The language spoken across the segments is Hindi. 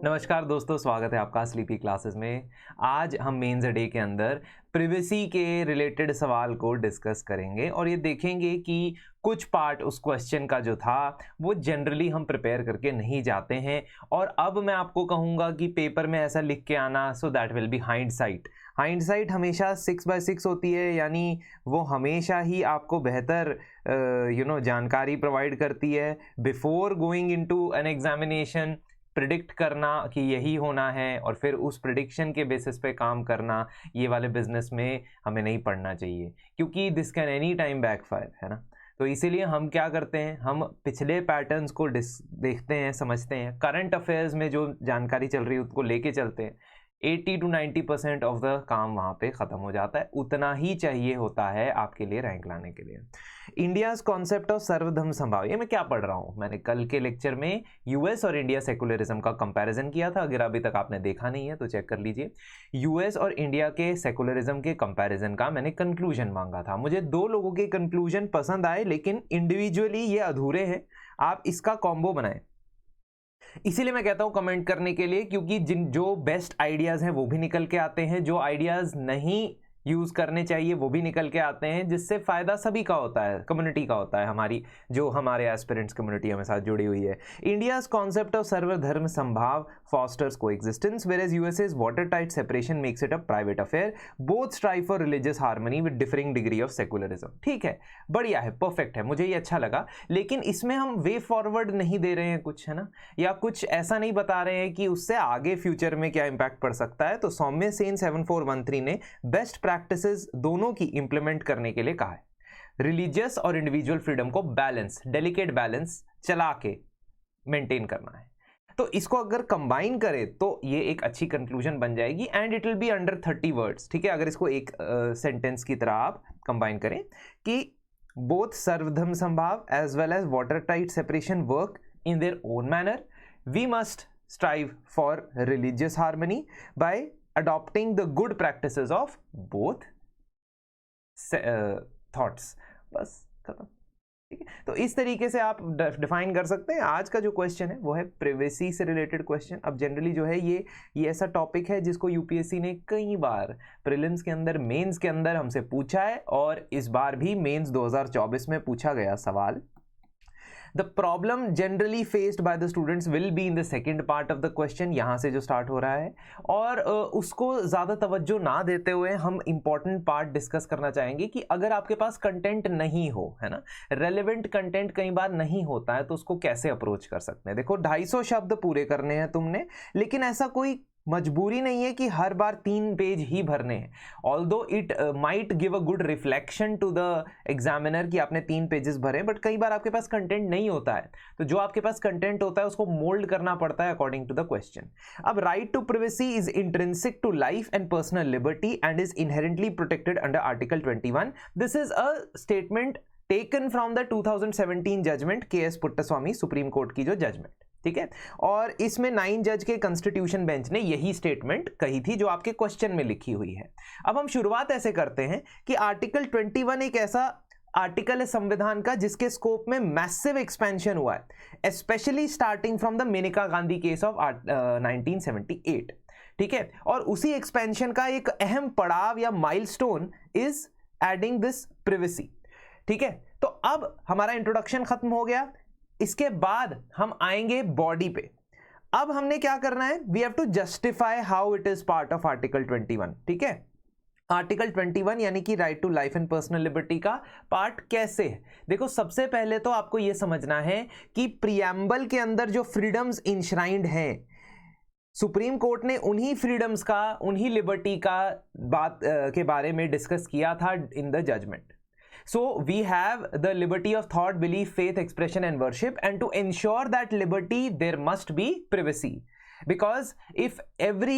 नमस्कार दोस्तों, स्वागत है आपका स्लीपी क्लासेस में। आज हम मेंस डे के अंदर प्रिवेसी के रिलेटेड सवाल को डिस्कस करेंगे और ये देखेंगे कि कुछ पार्ट उस क्वेश्चन का जो था वो जनरली हम प्रिपेयर करके नहीं जाते हैं और अब मैं आपको कहूँगा कि पेपर में ऐसा लिख के आना, so that will be hindsight. Hindsight हमेशा 6/6 होती है, यानी वो हमेशा ही आपको बेहतर जानकारी प्रोवाइड करती है। Before going into an examination predict करना कि यही होना है और फिर उस प्रिडिक्शन के बेसिस पे काम करना, ये वाले बिजनेस में हमें नहीं पढ़ना चाहिए, क्योंकि this can any time backfire, है ना। तो इसीलिए हम क्या करते हैं, हम पिछले पैटर्न्स को देखते हैं, समझते हैं, करंट अफेयर्स में जो जानकारी चल रही है उसको लेके चलते हैं। 80 to 90% ऑफ द काम वहाँ पे ख़त्म हो जाता है। उतना ही चाहिए होता है आपके लिए रैंक लाने के लिए। इंडियाज़ कॉन्सेप्ट ऑफ सर्वधर्म संभाव, ये मैं क्या पढ़ रहा हूँ, मैंने कल के लेक्चर में यूएस और इंडिया सेकुलरिज्म का कंपैरिजन किया था। अगर अभी तक आपने देखा नहीं है तो चेक कर लीजिए। यूएस और इंडिया के सेकुलरिज्म के कंपैरिजन का मैंने कंक्लूजन मांगा था। मुझे दो लोगों के कंक्लूजन पसंद आए, लेकिन इंडिविजुअली ये अधूरे हैं। आप इसका कॉम्बो बनाएं। इसीलिए मैं कहता हूं कमेंट करने के लिए, क्योंकि जो बेस्ट आइडियाज हैं वो भी निकल के आते हैं, जो आइडियाज नहीं यूज करने चाहिए वो भी निकल के आते हैं, जिससे फायदा सभी का होता है, कम्युनिटी का होता है, हमारे एस्पिरेंट्स कम्युनिटी हमें साथ जुड़ी हुई है। इंडियाज कॉन्सेप्ट ऑफ सर्वधर्म संभाव fosters coexistence, whereas USA's watertight separation makes it a private affair. Both strive for religious harmony with differing degree of secularism. ठीक है, बढ़िया है, परफेक्ट है, मुझे ये अच्छा लगा। लेकिन इसमें हम वे फॉरवर्ड नहीं दे रहे हैं कुछ, है ना, या कुछ ऐसा नहीं बता रहे हैं कि उससे आगे फ्यूचर में क्या इंपैक्ट पड़ सकता है। तो सौम्य सेन 7413 ने बेस्ट प्रैक्टिसेस दोनों की इंप्लीमेंट करने के लिए कहा है। रिलीजियस और इंडिविजुअल फ्रीडम को बैलेंस, डेलिकेट बैलेंस चला के मेंटेन करना है। तो इसको अगर कंबाइन करें तो ये एक अच्छी कंक्लूजन बन जाएगी and it will be under 30 words. ठीक है, अगर इसको एक सेंटेंस की तरह आप कंबाइन करें कि both sarvadharma sambhav as well as water tight separation work in their own manner, we must strive for religious harmony by adopting the good practices of both thoughts. बस खत्म। ठीक है, तो इस तरीके से आप डिफाइन कर सकते हैं। आज का जो क्वेश्चन है वो है प्रिवेसी से रिलेटेड क्वेश्चन। अब जनरली जो है ये ऐसा टॉपिक है जिसको यूपीएससी ने कई बार प्रीलिम्स के अंदर, मेंस के अंदर हमसे पूछा है और इस बार भी मेंस 2024 में पूछा गया सवाल। The problem generally faced by the students will be in the second part of the question, यहाँ से जो स्टार्ट हो रहा है, और उसको ज़्यादा तवज्जो ना देते हुए हम इंपॉर्टेंट पार्ट डिस्कस करना चाहेंगे कि अगर आपके पास कंटेंट नहीं हो, है ना, रेलेवेंट कंटेंट कई बार नहीं होता है, तो उसको कैसे अप्रोच कर सकते हैं। देखो 250 शब्द पूरे करने हैं तुमने, लेकिन ऐसा कोई मजबूरी नहीं है कि हर बार 3 पेज ही भरने हैं। Although it might give a good reflection to the examiner कि आपने 3 पेजेस भरे, बट कई बार आपके पास कंटेंट नहीं होता है, तो जो आपके पास कंटेंट होता है उसको मोल्ड करना पड़ता है अकॉर्डिंग टू द क्वेश्चन। अब right to privacy is intrinsic to life and personal liberty and is inherently protected under article 21। This is a statement taken from the 2017 judgment K S. Puttaswamy supreme court की जो जजमेंट, ठीक है, और इसमें 9 जज के कॉन्स्टिट्यूशन बेंच ने यही स्टेटमेंट कही थी जो आपके क्वेश्चन में लिखी हुई है। अब हम शुरुआत ऐसे करते हैं कि आर्टिकल 21 एक ऐसा आर्टिकल है संविधान का जिसके स्कोप में मैसिव एक्सपेंशन हुआ है, specially starting from the Maneka Gandhi case of 1978। ठीक है, और उसी एक्सपेंशन का एक अहम पड़ाव या milestone is adding this privacy. ठीक है, तो अब हमारा इंट्रोडक्शन खत्म हो गया, इसके बाद हम आएंगे बॉडी पे। अब हमने क्या करना है, we have to justify how it is part of article 21। ठीक है, आर्टिकल 21 यानी कि right to life and personal liberty का पार्ट कैसे है। देखो, सबसे पहले तो आपको यह समझना है कि प्रीएम्बल के अंदर जो फ्रीडम्स इंश्राइंड हैं, सुप्रीम कोर्ट ने उन्हीं फ्रीडम्स का, उन्हीं लिबर्टी का बात के बारे में डिस्कस किया था in the judgment. So we have the liberty of thought, belief, faith, expression and worship, and to ensure that liberty there must be privacy, because if every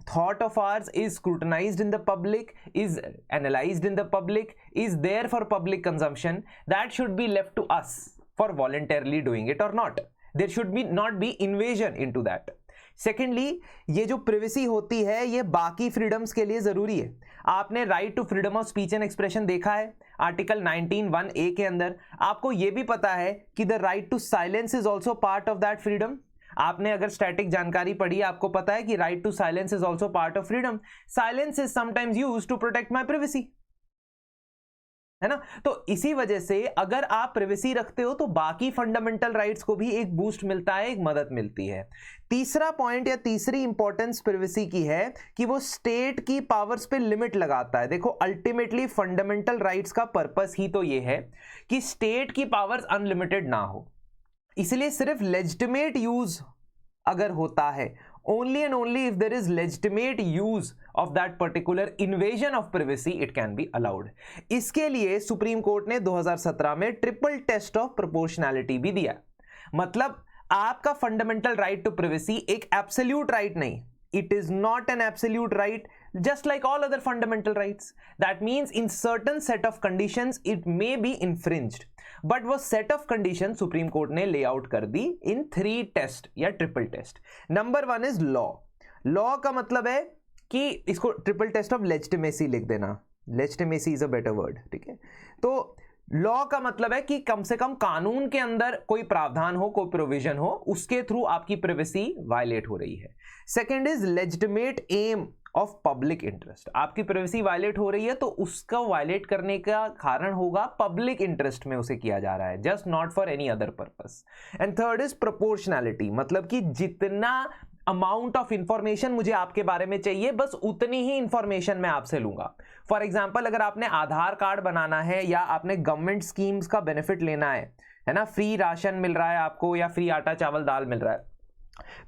thought of ours is scrutinized in the public, is analyzed in the public, is there for public consumption, that should be left to us for voluntarily doing it or not. There should be not be invasion into that. Secondly, ये जो प्रिवेसी होती है ये बाकी फ्रीडम्स के लिए जरूरी है। आपने right to freedom of speech and expression देखा है आर्टिकल 19(1)(a) के अंदर। आपको ये भी पता है कि the right to silence is also part of that freedom. आपने अगर स्टैटिक जानकारी पढ़ी, आपको पता है कि right to silence is also part of freedom. Silence is sometimes used to protect my privacy, है ना. तो इसी वजह से अगर आप प्रिवेसी रखते हो तो बाकी फंडामेंटल राइट्स को भी एक बूस्ट मिलता है, एक मदद मिलती है. तीसरा पॉइंट या तीसरी इंपॉर्टेंस प्रिवेसी की है कि वो स्टेट की पावर्स पे लिमिट लगाता है. देखो अल्टीमेटली फंडामेंटल राइट्स का पर्पस ही तो ये है कि स्टेट की पावर्स अनलिमिटेड ना हो. इसलिए सिर्फ लेजिटिमेट यूज अगर होता है, only and only if there is legitimate use of that particular invasion of privacy, it can be allowed. इसके लिए सुप्रीम कोर्ट ने 2017 में ट्रिपल टेस्ट ऑफ प्रोपोर्शनैलिटी भी दिया. मतलब आपका फंडामेंटल राइट टू प्रिवेसी एक एब्सोल्यूट राइट नहीं, it is not an absolute right, just like all other fundamental rights. That means in certain set of conditions it may be infringed, but वो set of conditions supreme court ने ले आउट कर दी in 3 टेस्ट या triple test. Number 1 is law. Law का मतलब है कि इसको ट्रिपल टेस्ट ऑफ लेजिटिमेसी लिख देना, legitimacy is a better word, ठीक है. तो लॉ का मतलब है कि कम से कम कानून के अंदर कोई प्रावधान हो, कोई प्रोविजन हो, उसके थ्रू आपकी प्राइवेसी वायलेट हो रही है. Second is legitimate aim of public interest. आपकी प्राइवेसी वायलेट हो रही है तो उसका वायलेट करने का कारण होगा पब्लिक इंटरेस्ट में उसे किया जा रहा है, just not for any other purpose. And third is proportionality, मतलब कि जितना अमाउंट ऑफ इंफॉर्मेशन मुझे आपके बारे में चाहिए बस उतनी ही इंफॉर्मेशन मैं आपसे लूंगा. फॉर एग्जाम्पल अगर आपने आधार कार्ड बनाना है या आपने गवर्नमेंट स्कीम्स का बेनिफिट लेना है ना, फ्री राशन मिल रहा है आपको या फ्री आटा चावल दाल मिल रहा है,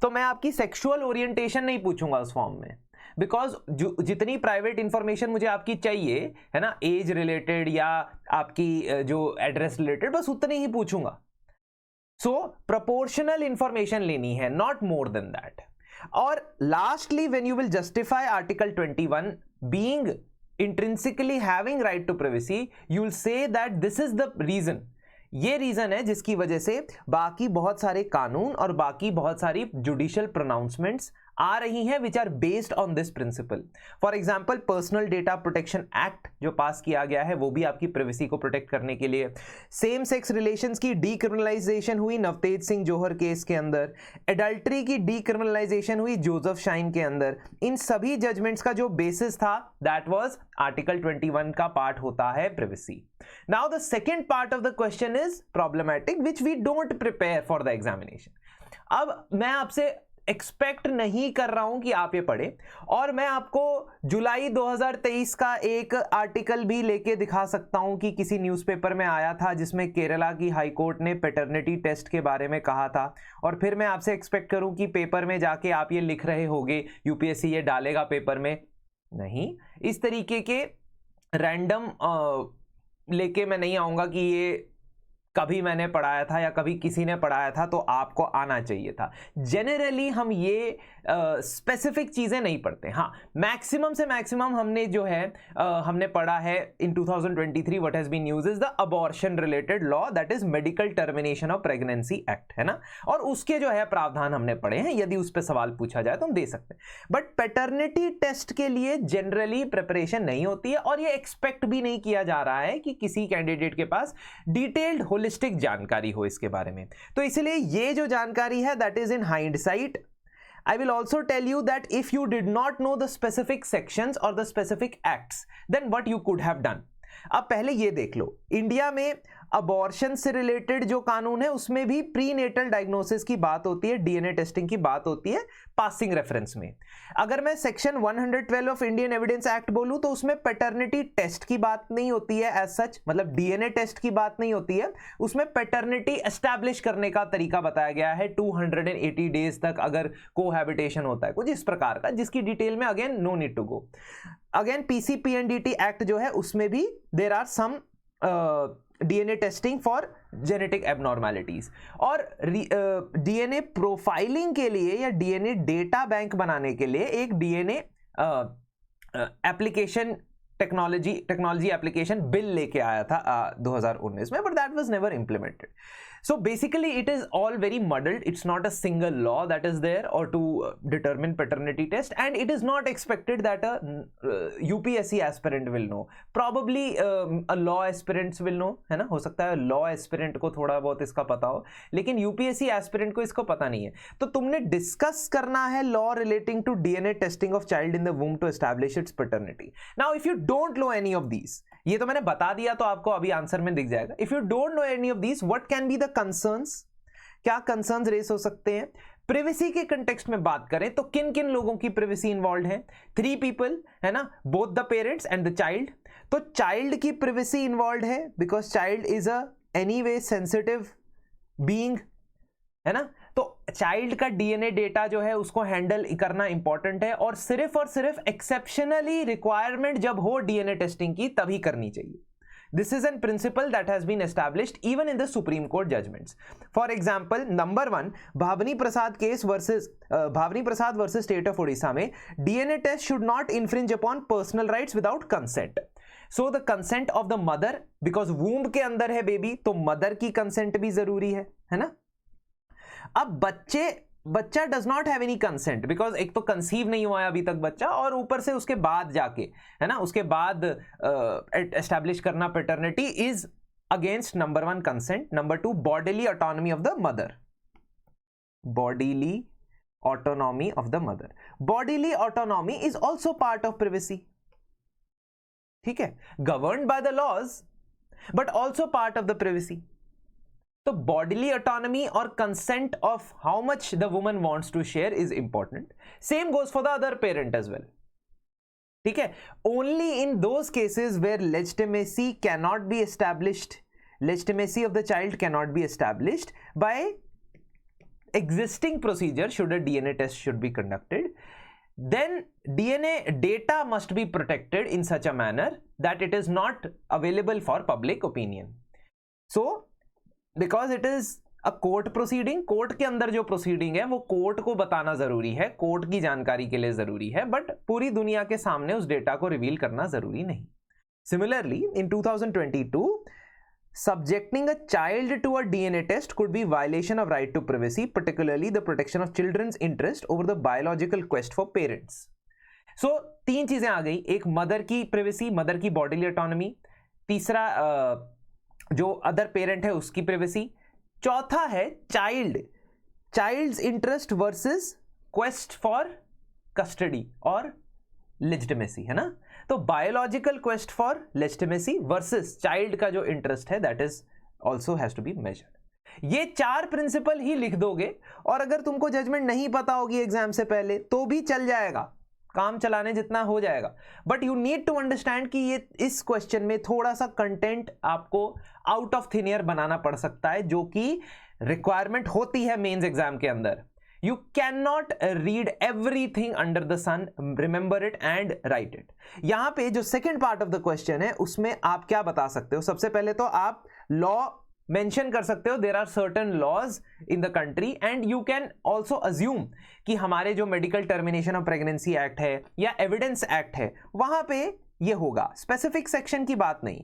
तो मैं आपकी सेक्सुअल ओरिएंटेशन नहीं पूछूंगा उस फॉर्म में, बिकॉज जितनी प्राइवेट इंफॉर्मेशन मुझे आपकी चाहिए है ना, एज रिलेटेड या आपकी जो एड्रेस रिलेटेड, बस उतनी ही पूछूंगा. सो प्रोपोर्शनल इंफॉर्मेशन लेनी है, नॉट मोर देन दैट. और lastly when you will justify article 21 being intrinsically having right to privacy, you will say that this is the reason. ये रीजन है जिसकी वजह से बाकी बहुत सारे कानून और बाकी बहुत सारी जुडिशियल प्रोनाउंसमेंट्स आ रही हैं which are based on this principle. For example personal data protection act जो पास किया गया है वो भी आपकी प्राइवेसी को प्रोटेक्ट करने के लिए. सेम सेक्स रिलेशंस की डीक्रिमिनलाइजेशन हुई नवतेज सिंह जौहर केस के अंदर. एडल्ट्री की डीक्रिमिनलाइजेशन हुई जोसेफ शाइन के अंदर. इन सभी जजमेंट्स का जो बेसिस था दैट वाज आर्टिकल 21 का पार्ट होता है privacy. Now the second part of the question is problematic which we don't prepare for the examination. अब मैं आपसे एक्सपेक्ट नहीं कर रहा हूं कि आप ये पढ़े, और मैं आपको जुलाई 2023 का एक आर्टिकल भी लेके दिखा सकता हूं कि किसी न्यूज़पेपर में आया था जिसमें केरला की हाई कोर्ट ने पैटर्निटी टेस्ट के बारे में कहा था, और फिर मैं आपसे एक्सपेक्ट करूं कि पेपर में जाके आप ये लिख रहे होगे यूपीएससी ये डालेगा पेपर में. नहीं, इस तरीके के रैंडम लेके मैं नहीं आऊंगा कि ये कभी मैंने पढ़ाया था या कभी किसी ने पढ़ाया था तो आपको आना चाहिए था. जनरली हम ये स्पेसिफिक चीज़ें नहीं पढ़ते. हाँ, मैक्सिमम से मैक्सिमम हमने जो है हमने पढ़ा है in 2023 what has been used is the abortion related law, that is medical termination of pregnancy act, है ना, और उसके जो है प्रावधान हमने पढ़े हैं. यदि उस पर सवाल पूछा जाए तो हम दे सकते हैं. बट पैटर्निटी टेस्ट के लिए जनरली प्रिपरेशन नहीं होती है, और ये एक्सपेक्ट भी नहीं किया जा रहा है कि किसी कैंडिडेट के पास डिटेल्ड होलिस्टिक जानकारी हो इसके बारे में. तो इसलिए ये जो जानकारी है that is in hindsight. I will also tell you that if you did not know the specific sections or the specific acts, then what you could have done. अब पहले ये देख लो, इंडिया में अबॉर्शन से रिलेटेड जो कानून है उसमें भी प्री नेटल डायग्नोसिस की बात होती है, डीएनए टेस्टिंग की बात होती है पासिंग रेफरेंस में. अगर मैं section 112 of Indian evidence act बोलूं तो उसमें पैटर्निटी टेस्ट की बात नहीं होती है एज सच, मतलब डीएनए टेस्ट की बात नहीं होती है. उसमें पैटर्निटी एस्टैब्लिश करने का तरीका बताया गया है. 280 डेज तक अगर कोहैबिटेशन होता है कुछ इस प्रकार का, जिसकी डिटेल में again no need to go. Again PCPNDT act जो है उसमें भी there are some DNA testing for genetic abnormalities. और डीएनए प्रोफाइलिंग के लिए या डीएनए डेटा बैंक बनाने के लिए एक DNA application technology application bill लेके आया था 2019 में, but that was never implemented. So basically it is all very muddled. It's not a single law that is there or to determine paternity test, and it is not expected that a UPSC aspirant will know. Probably a law aspirants will know, है ना, हो सकता है law aspirant को थोड़ा बहुत इसका पता हो, लेकिन UPSC aspirant को इसको पता नहीं है. तो तुमने डिस्कस करना है law relating to DNA testing of child in the womb to establish its paternity. Now if you don't know any of these, ये तो मैंने बता दिया तो आपको अभी आंसर में दिख जाएगा. If you don't know any of these, what can be the concerns, क्या कंसर्न्स रेस हो सकते हैं. प्रिवेसी के कंटेक्स्ट में बात करें तो किन किन लोगों की प्रिवेसी इन्वॉल्व है. 3 पीपल, है ना, both the parents and the child. तो चाइल्ड की प्रिवेसी इन्वॉल्व है because child is a anyway sensitive being, है ना. तो चाइल्ड का डीएनए डेटा जो है उसको हैंडल करना इंपॉर्टेंट है, और सिर्फ एक्सेप्शनली रिक्वायरमेंट जब हो डीएनए टेस्टिंग की तभी करनी चाहिए. This is a principle that has been established even in the Supreme Court judgments. For example, number 1, Bhavani Prasad case versus Bhavani Prasad versus State of Odisha में DNA test should not infringe upon personal rights without consent. So the consent of the mother, because womb के अंदर है बेबी, तो मदर की कंसेंट भी जरूरी है ना. अब बच्चा does not have any consent because एक तो कंसीव नहीं हुआ है अभी तक बच्चा, और ऊपर से उसके बाद जाके, है ना, उसके बाद एस्टैब्लिश करना paternity is against number 1 consent. Number 2, bodily autonomy of the mother. Bodily autonomy of the mother. Bodily autonomy is also part of privacy. ठीक है, governed by the laws but also part of the privacy. तो बॉडीली ऑटोनॉमी और consent of how much the woman wants to share is important. Same goes for the other parent as well. ठीक है, only in those cases where legitimacy can not be established, legitimacy of the child cannot be established by existing procedure, should a DNA test should be conducted, then DNA data must be protected in such a manner that it is not available for public opinion. So because it is a court proceeding, court के अंदर जो प्रोसीडिंग है वो कोर्ट को बताना जरूरी है, कोर्ट की जानकारी के लिए जरूरी है, बट पूरी दुनिया के सामने उस डेटा को रिवील करना जरूरी नहीं. Similarly in 2022, subjecting a child to a DNA test could be violation of right to privacy, particularly the protection of children's interest over the biological quest for parents. So 3 चीजें आ गई. एक मदर की प्रिवेसी, मदर की बॉडीली ऑटोनॉमी. तीसरा जो अदर पेरेंट है उसकी प्रिवेसी. चौथा है child's interest versus quest for custody और लेजिटिमेसी, है ना. तो biological quest for legitimacy versus child का जो इंटरेस्ट है that is also has to be measured. ये 4 प्रिंसिपल ही लिख दोगे, और अगर तुमको जजमेंट नहीं पता होगी एग्जाम से पहले तो भी चल जाएगा, काम चलाने जितना हो जाएगा. But you need to understand कि ये इस क्वेश्चन में थोड़ा सा कंटेंट आपको आउट ऑफ थिन एयर बनाना पड़ सकता है, जो कि रिक्वायरमेंट होती है मेंस एग्जाम के अंदर. You can not read everything under the sun, remember it and write it. यहां पे जो second part of the question है उसमें आप क्या बता सकते हो. सबसे पहले तो आप लॉ मेंशन कर सकते हो, there are certain laws in the country, and you can also assume कि हमारे जो medical termination of pregnancy act है या एविडेंस एक्ट है वहां पे ये होगा. स्पेसिफिक सेक्शन की बात नहीं,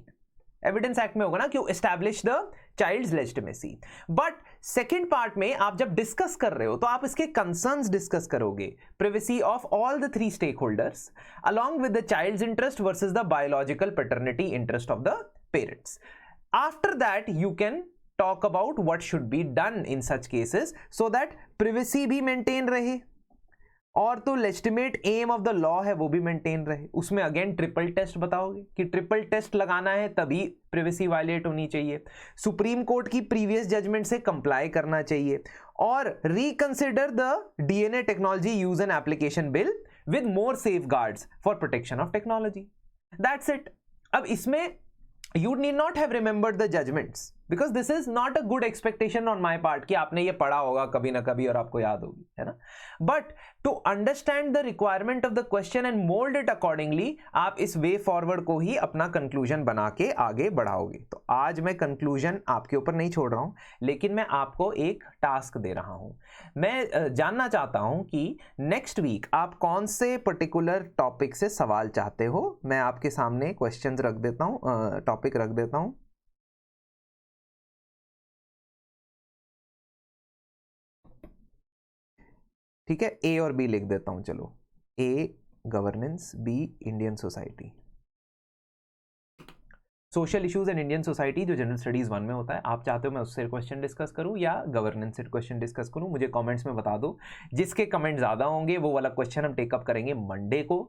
एविडेंस एक्ट में होगा ना, क्यों establish the child's legitimacy. But second part में आप जब डिस्कस कर रहे हो तो आप इसके कंसर्न्स डिस्कस करोगे. Privacy of all the 3 stakeholders along with the child's interest versus the biological paternity interest of the parents. After that you can talk about what should be done in such cases so that privacy भी maintain रहे और तो legitimate aim of the law है वो भी मेंटेन रहे. उसमें अगेन ट्रिपल टेस्ट बताओगे कि ट्रिपल टेस्ट लगाना है तभी प्रिवेसी वायलेट होनी चाहिए. सुप्रीम कोर्ट की प्रीवियस जजमेंट से कंप्लाई करना चाहिए और reconsider the DNA technology use and application bill with more safeguards for protection of technology. That's it. अब इसमें you need not have remembered the judgments because this is not a good expectation on my part कि आपने ये पढ़ा होगा कभी ना कभी और आपको याद होगी, है ना. But to understand the requirement of the question and mold it accordingly, आप इस way forward को ही अपना conclusion बना के आगे बढ़ाओगे. तो आज मैं conclusion आपके ऊपर नहीं छोड़ रहा हूँ, लेकिन मैं आपको एक task दे रहा हूँ. मैं जानना चाहता हूँ कि next week आप कौन से particular topic से सवाल चाहते हो. मैं आपके सामने questions रख देता हूँ, topic रख देता हूँ. ठीक है, ए और बी लिख देता हूं, चलो, A governance, B Indian society. Social issues and Indian society जो जनरल स्टडीज 1 में होता है, आप चाहते हो मैं उससे क्वेश्चन डिस्कस करूं या गवर्नेंस से क्वेश्चन डिस्कस करूं, मुझे कमेंट्स में बता दो। जिसके कमेंट ज्यादा होंगे वो वाला क्वेश्चन हम टेकअप करेंगे मंडे को,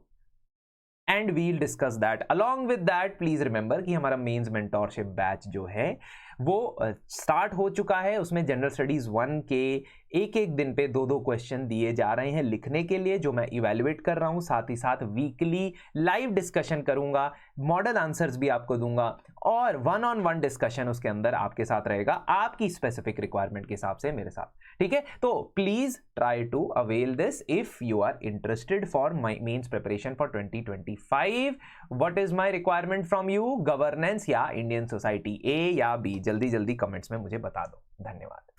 and we'll discuss that. Along with that please remember कि हमारा मेंस मेंटोरशिप बैच जो है वो स्टार्ट हो चुका है। उसमें जनरल स्टडीज 1 के एक एक दिन पे 2-2 क्वेश्चन दिए जा रहे हैं लिखने के लिए, जो मैं इवैल्यूएट कर रहा हूं। साथ ही साथ वीकली लाइव डिस्कशन करूंगा, मॉडल आंसर्स भी आपको दूंगा, और 1-on-1 डिस्कशन उसके अंदर आपके साथ रहेगा, आपकी स्पेसिफिक रिक्वायरमेंट के हिसाब से मेरे साथ, ठीक है। तो please try to avail this if you are interested for my mains preparation for 2025। What is my requirement from you, governance या इंडियन सोसाइटी, ए या बी? जल्दी जल्दी कमेंट्स में मुझे बता दो। धन्यवाद।